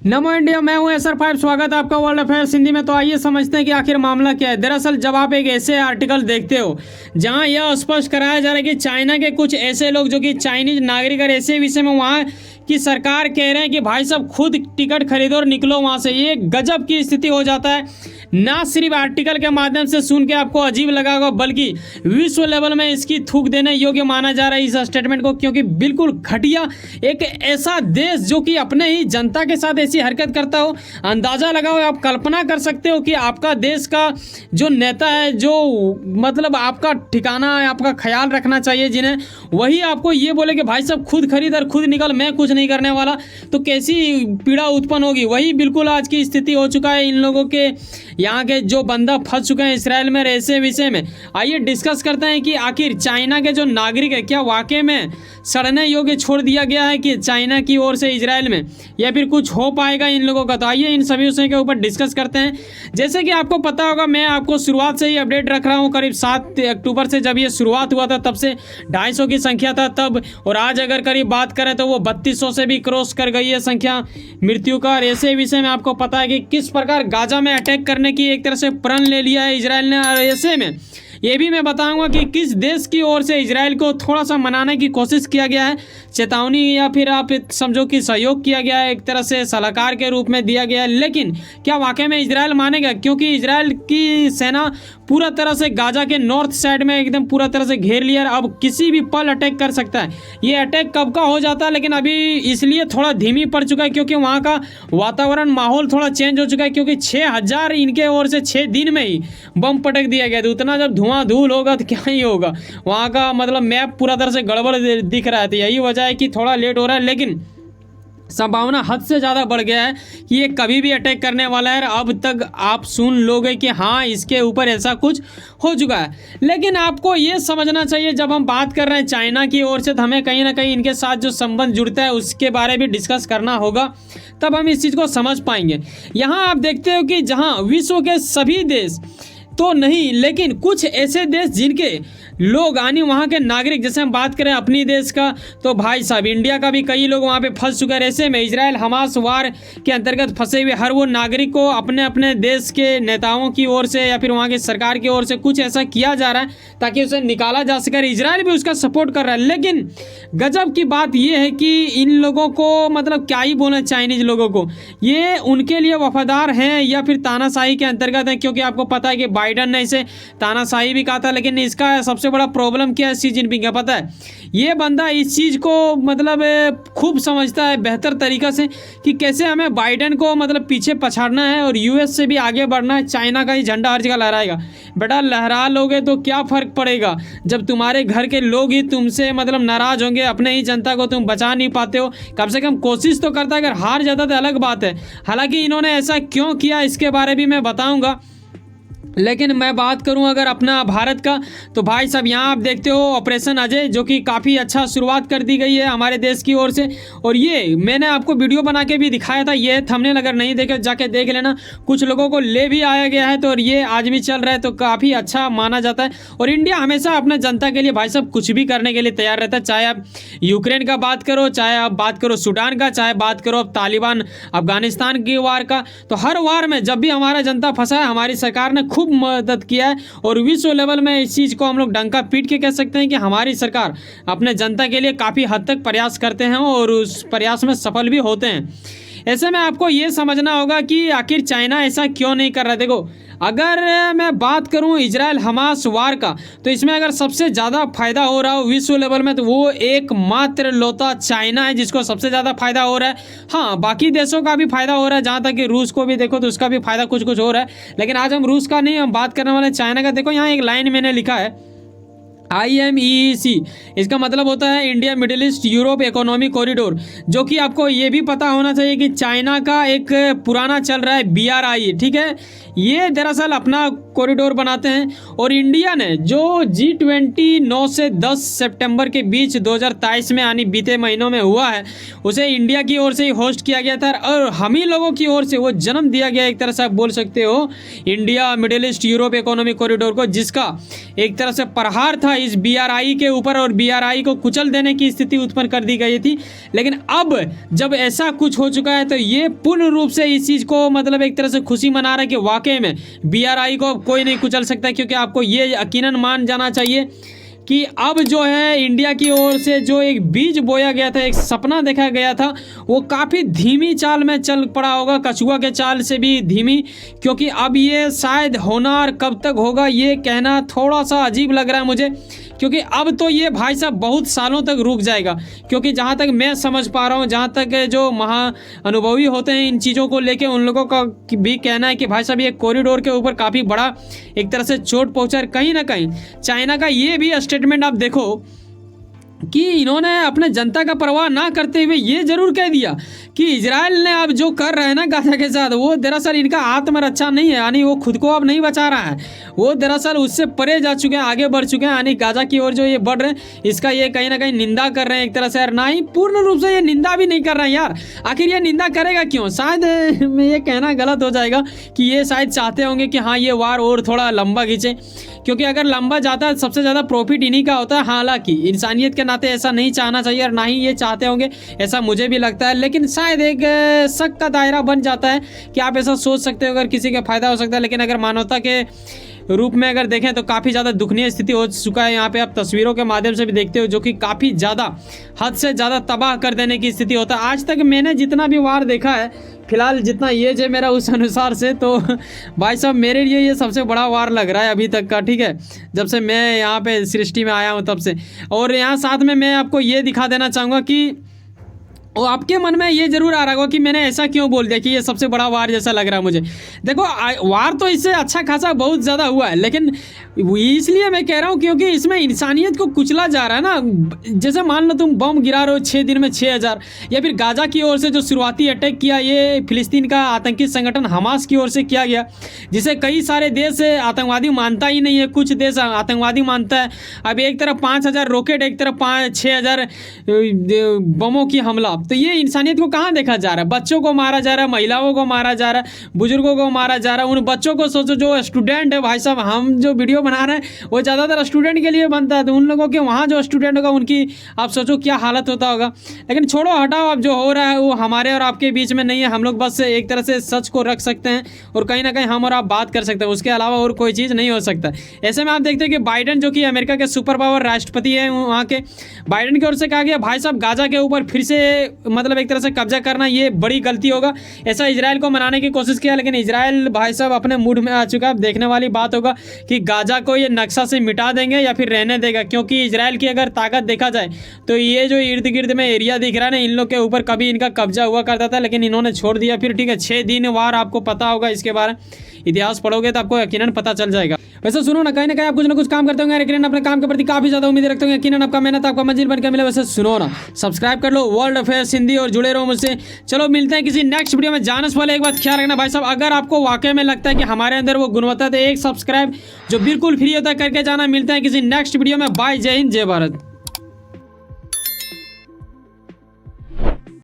नमो India, मैं हूं SR5। स्वागत है आपका वर्ल्ड अफेयर्स हिंदी में। तो आइए समझते हैं कि आखिर मामला क्या है। दरअसल जब आप एक ऐसे आर्टिकल देखते हो जहां यह स्पष्ट कराया जा रहा है कि चाइना के कुछ ऐसे लोग जो कि चाइनीज नागरिक और ऐसे विषय में वहां की सरकार कह रहे हैं कि भाई साहब खुद टिकट खरीदो और निकलो वहां से, ये गजब की स्थिति हो जाता है। ना सिर्फ आर्टिकल के माध्यम से सुन के आपको अजीब लगा होगा, बल्कि विश्व लेवल में इसकी थूक देने योग्य माना जा रहा है इस स्टेटमेंट को, क्योंकि बिल्कुल घटिया एक ऐसा देश जो कि अपने ही जनता के साथ ऐसी हरकत करता हो। अंदाजा लगाओ, आप कल्पना कर सकते हो कि आपका देश का जो नेता है, जो मतलब आपका ठिकाना है, आपका ख्याल रखना चाहिए जिन्हें, वही आपको ये बोले कि भाई साहब खुद खरीद और खुद निकल, मैं कुछ नहीं करने वाला, तो कैसी पीड़ा उत्पन्न होगी। वही बिल्कुल आज की स्थिति हो चुका है इन लोगों के, यहाँ के जो बंदा फंस चुके हैं इसराइल में। ऐसे विषय में आइए डिस्कस करते हैं कि आखिर चाइना के जो नागरिक है क्या वाकई में सड़ने योग्य छोड़ दिया गया है कि चाइना की ओर से इजराइल में, या फिर कुछ हो पाएगा इन लोगों का। तो आइए इन सभी विषयों के ऊपर डिस्कस करते हैं। जैसे कि आपको पता होगा, मैं आपको शुरुआत से ही अपडेट रख रहा हूँ। करीब 7 अक्टूबर से जब ये शुरुआत हुआ था तब से 250 की संख्या था तब, और आज अगर करीब बात करें तो वो 3200 से भी क्रॉस कर गई है संख्या मृत्यु का। और ऐसे विषय में आपको पता है कि किस प्रकार गाजा में अटैक करने की एक तरह से प्रण ले लिया है इजराइल ने। और ऐसे में ये भी मैं बताऊंगा कि किस देश की ओर से इजराइल को थोड़ा सा मनाने की कोशिश किया गया है, चेतावनी या फिर आप समझो कि सहयोग किया गया है, एक तरह से सलाहकार के रूप में दिया गया है। लेकिन क्या वाकई में इजराइल मानेगा? क्योंकि इजराइल की सेना पूरा तरह से गाजा के नॉर्थ साइड में एकदम पूरा तरह से घेर लिया है, अब किसी भी पल अटैक कर सकता है। ये अटैक कब का हो जाता है, लेकिन अभी इसलिए थोड़ा धीमी पड़ चुका है क्योंकि वहाँ का वातावरण माहौल थोड़ा चेंज हो चुका है, क्योंकि 6000 इनके ओर से 6 दिन में ही बम पटक दिया गया। तो उतना जब धुआं धूल होगा तो क्या ही होगा, वहाँ का मतलब मैप पूरा तरह से गड़बड़ दिख रहा है। तो यही वजह है कि थोड़ा लेट हो रहा है, लेकिन संभावना हद से ज़्यादा बढ़ गया है कि ये कभी भी अटैक करने वाला है। अब तक आप सुन लोगे कि हाँ इसके ऊपर ऐसा कुछ हो चुका है। लेकिन आपको ये समझना चाहिए, जब हम बात कर रहे हैं चाइना की ओर से, तो हमें कहीं ना कहीं इनके साथ जो संबंध जुड़ता है उसके बारे में डिस्कस करना होगा, तब हम इस चीज़ को समझ पाएंगे। यहाँ आप देखते हो कि जहाँ विश्व के सभी देश तो नहीं, लेकिन कुछ ऐसे देश जिनके लोग यानी वहाँ के नागरिक, जैसे हम बात करें अपनी देश का, तो भाई साहब इंडिया का भी कई लोग वहाँ पे फंस चुके हैं। ऐसे में इजराइल हमास वार के अंतर्गत फंसे हुए हर वो नागरिक को अपने अपने देश के नेताओं की ओर से या फिर वहाँ की सरकार की ओर से कुछ ऐसा किया जा रहा है ताकि उसे निकाला जा सके। इजराइल भी उसका सपोर्ट कर रहा है। लेकिन गजब की बात यह है कि इन लोगों को मतलब क्या ही बोले, चाइनीज लोगों को, ये उनके लिए वफादार हैं या फिर तानाशाही के अंतर्गत हैं। क्योंकि आपको पता है कि बाइडन ने इसे तानाशाही भी कहा था, लेकिन इसका सबसे बड़ा प्रॉब्लम क्या है शी जिनपिंग का पता है? ये बंदा इस चीज़ को मतलब खूब समझता है बेहतर तरीक़ा से कि कैसे हमें बाइडन को मतलब पीछे पछाड़ना है और यूएस से भी आगे बढ़ना है। चाइना का ही झंडा हर जगह लहराएगा। बेटा लहरा लोगे तो क्या फ़र्क पड़ेगा जब तुम्हारे घर के लोग ही तुमसे मतलब नाराज़ होंगे, अपने ही जनता को तुम बचा नहीं पाते हो। कम से कम कोशिश तो करता है, अगर हार जाता तो अलग बात है। हालांकि इन्होंने ऐसा क्यों किया इसके बारे में मैं बताऊँगा। लेकिन मैं बात करूं अगर अपना भारत का, तो भाई साहब यहाँ आप देखते हो ऑपरेशन अजय, जो कि काफ़ी अच्छा शुरुआत कर दी गई है हमारे देश की ओर से। और ये मैंने आपको वीडियो बना के भी दिखाया था, ये थंबनेल अगर नहीं देखे जाके देख लेना। कुछ लोगों को ले भी आया गया है, तो और ये आज भी चल रहा है, तो काफ़ी अच्छा माना जाता है। और इंडिया हमेशा अपने जनता के लिए भाई साहब कुछ भी करने के लिए तैयार रहता है। चाहे आप यूक्रेन का बात करो, चाहे आप बात करो सूडान का, चाहे बात करो अब तालिबान अफगानिस्तान की वार का, तो हर वार में जब भी हमारा जनता फंसा है हमारी सरकार ने खूब मदद किया है। और विश्व लेवल में इस चीज़ को हम लोग डंका पीट के कह सकते हैं कि हमारी सरकार अपने जनता के लिए काफ़ी हद तक प्रयास करते हैं और उस प्रयास में सफल भी होते हैं। ऐसे में आपको ये समझना होगा कि आखिर चाइना ऐसा क्यों नहीं कर रहा है। देखो, अगर मैं बात करूं इजराइल हमास वार का, तो इसमें अगर सबसे ज़्यादा फायदा हो रहा हो विश्व लेवल में, तो वो एकमात्र लौता चाइना है जिसको सबसे ज़्यादा फायदा हो रहा है। हाँ, बाकी देशों का भी फायदा हो रहा है, जहाँ तक कि रूस को भी देखो तो उसका भी फायदा कुछ कुछ हो रहा है। लेकिन आज हम रूस का नहीं, हम बात करने वाले चाइना का। देखो यहाँ एक लाइन मैंने लिखा है IMEC, इसका मतलब होता है India middle east Europe economic corridor, जो कि आपको ये भी पता होना चाहिए कि चाइना का एक पुराना चल रहा है BRI, ठीक है। ये दरअसल अपना कॉरिडोर बनाते हैं। और इंडिया ने जो G20 9 से 10 सितंबर के बीच 2023 में यानी बीते महीनों में हुआ है, उसे इंडिया की ओर से ही होस्ट किया गया था और हम ही लोगों की ओर से वो जन्म दिया गया, एक तरह से आप बोल सकते हो, India middle east Europe economic corridor को, जिसका एक तरह से प्रहार था इस BRI के ऊपर और BRI को कुचल देने की स्थिति उत्पन्न कर दी गई थी। लेकिन अब जब ऐसा कुछ हो चुका है तो ये पूर्ण रूप से इस चीज़ को मतलब एक तरह से खुशी मना रहा है कि वाकई में BRI को कोई नहीं कुचल सकता, क्योंकि आपको ये यकीनन मान जाना चाहिए कि अब जो है इंडिया की ओर से जो एक बीज बोया गया था, एक सपना देखा गया था, वो काफ़ी धीमी चाल में चल पड़ा होगा, कछुआ के चाल से भी धीमी, क्योंकि अब ये शायद होना और कब तक होगा ये कहना थोड़ा सा अजीब लग रहा है मुझे, क्योंकि अब तो ये भाई साहब बहुत सालों तक रुक जाएगा। क्योंकि जहाँ तक मैं समझ पा रहा हूँ, जहाँ तक जो महाअनुभवी होते हैं इन चीज़ों को लेके, उन लोगों का भी कहना है कि भाई साहब ये कॉरिडोर के ऊपर काफ़ी बड़ा एक तरह से चोट पहुँचा है। कहीं ना कहीं चाइना का ये भी स्टेटमेंट आप देखो कि इन्होंने अपने जनता का परवाह ना करते हुए ये जरूर कह दिया कि इजराइल ने अब जो कर रहे हैं ना गाजा के साथ, वो दरअसल इनका आत्मरक्षा नहीं है, यानी वो खुद को अब नहीं बचा रहा है, वो दरअसल उससे परे जा चुके हैं, आगे बढ़ चुके हैं, यानी गाजा की ओर जो ये बढ़ रहे हैं इसका ये कहीं ना कहीं निंदा कर रहे हैं एक तरह से, यार ना ही पूर्ण रूप से ये निंदा भी नहीं कर रहे हैं यार। आखिर ये निंदा करेगा क्यों? शायद मैं ये कहना गलत हो जाएगा कि ये शायद चाहते होंगे कि हाँ ये वार और थोड़ा लंबा खींचे, क्योंकि अगर लंबा जाता है सबसे ज़्यादा प्रॉफिट इन्हीं का होता है। हालांकि इंसानियत के नाते ऐसा नहीं चाहना चाहिए और ना ही ये चाहते होंगे, ऐसा मुझे भी लगता है, लेकिन शायद एक शक का दायरा बन जाता है कि आप ऐसा सोच सकते हो, अगर किसी का फायदा हो सकता है। लेकिन अगर मानवता के रूप में अगर देखें तो काफ़ी ज़्यादा दुखनीय स्थिति हो चुका है। यहाँ पे आप तस्वीरों के माध्यम से भी देखते हो, जो कि काफ़ी ज़्यादा हद से ज़्यादा तबाह कर देने की स्थिति होता है। आज तक मैंने जितना भी वार देखा है, फिलहाल जितना ये है मेरा उस अनुसार से, तो भाई साहब मेरे लिए ये सबसे बड़ा वार लग रहा है अभी तक का, ठीक है, जब से मैं यहाँ पे सृष्टि में आया हूँ तब से। और यहाँ साथ में मैं आपको ये दिखा देना चाहूँगा कि वो आपके मन में ये जरूर आ रहा होगा कि मैंने ऐसा क्यों बोल दिया कि ये सबसे बड़ा वार जैसा लग रहा है मुझे। देखो वार तो इससे अच्छा खासा बहुत ज़्यादा हुआ है, लेकिन इसलिए मैं कह रहा हूँ क्योंकि इसमें इंसानियत को कुचला जा रहा है ना। जैसे मान लो तुम बम गिरा रहे हो 6 दिन में 6000, या फिर गाजा की ओर से जो शुरुआती अटैक किया ये फिलिस्तीन का आतंकी संगठन हमास की ओर से किया गया, जिसे कई सारे देश आतंकवादी मानता ही नहीं है, कुछ देश आतंकवादी मानता है। अब एक तरफ 5000 रॉकेट, एक तरफ 6000 बमों की हमला, तो ये इंसानियत को कहाँ देखा जा रहा है? बच्चों को मारा जा रहा है, महिलाओं को मारा जा रहा है, बुजुर्गों को मारा जा रहा है। उन बच्चों को सोचो जो स्टूडेंट है, भाई साहब हम जो वीडियो बना रहे हैं वो ज़्यादातर स्टूडेंट के लिए बनता है, तो उन लोगों के वहाँ जो स्टूडेंट होगा उनकी आप सोचो क्या हालत होता होगा। लेकिन छोड़ो हटाओ, अब जो हो रहा है वो हमारे और आपके बीच में नहीं है, हम लोग बस एक तरह से सच को रख सकते हैं और कहीं ना कहीं हम और आप बात कर सकते हैं, उसके अलावा और कोई चीज़ नहीं हो सकता। ऐसे में आप देखते हैं कि बाइडेन जो कि अमेरिका के सुपर पावर राष्ट्रपति हैं, वहाँ के बाइडेन की ओर से कहा गया भाई साहब गाजा के ऊपर फिर से मतलब एक तरह से कब्जा करना ये बड़ी गलती होगा। ऐसा इजराइल को मनाने की कोशिश किया, लेकिन इजराइल भाई साहब अपने मूड में आ चुका है। अब देखने वाली बात होगा कि गाजा को ये नक्शा से मिटा देंगे या फिर रहने देगा, क्योंकि इजराइल की अगर ताकत देखा जाए तो ये जो इर्द गिर्द में एरिया दिख रहा है ना, इन लोग के ऊपर कभी इनका कब्जा हुआ करता था, लेकिन इन्होंने छोड़ दिया। फिर ठीक है 6 दिन वार, आपको पता होगा इसके बारे में, इतिहास पढ़ोगे तो आपको यकीनन पता चल जाएगा। वैसे सुनो ना कहीं आप कुछ ना कुछ काम करते होंगे, यकीनन अपने काम के प्रति काफी ज्यादा उम्मीद रखते होंगे, यकीनन आपका मेहनत आपका मंजिल बनकर मिले। वैसे सुनो ना, सब्सक्राइब कर लो वर्ल्ड अफेयर्स हिंदी और जुड़े रहो मुझसे। चलो मिलते हैं किसी नेक्स्ट वीडियो में। जाने से पहले एक बात ख्याल रखना भाई साहब, अगर आपको वाकई में लगता है कि हमारे अंदर वो गुणवत्ता है, एक सब्सक्राइब जो बिल्कुल फ्री होता है करके जाना। मिलते हैं किसी नेक्स्ट वीडियो में। बाय, जय हिंद, जय भारत।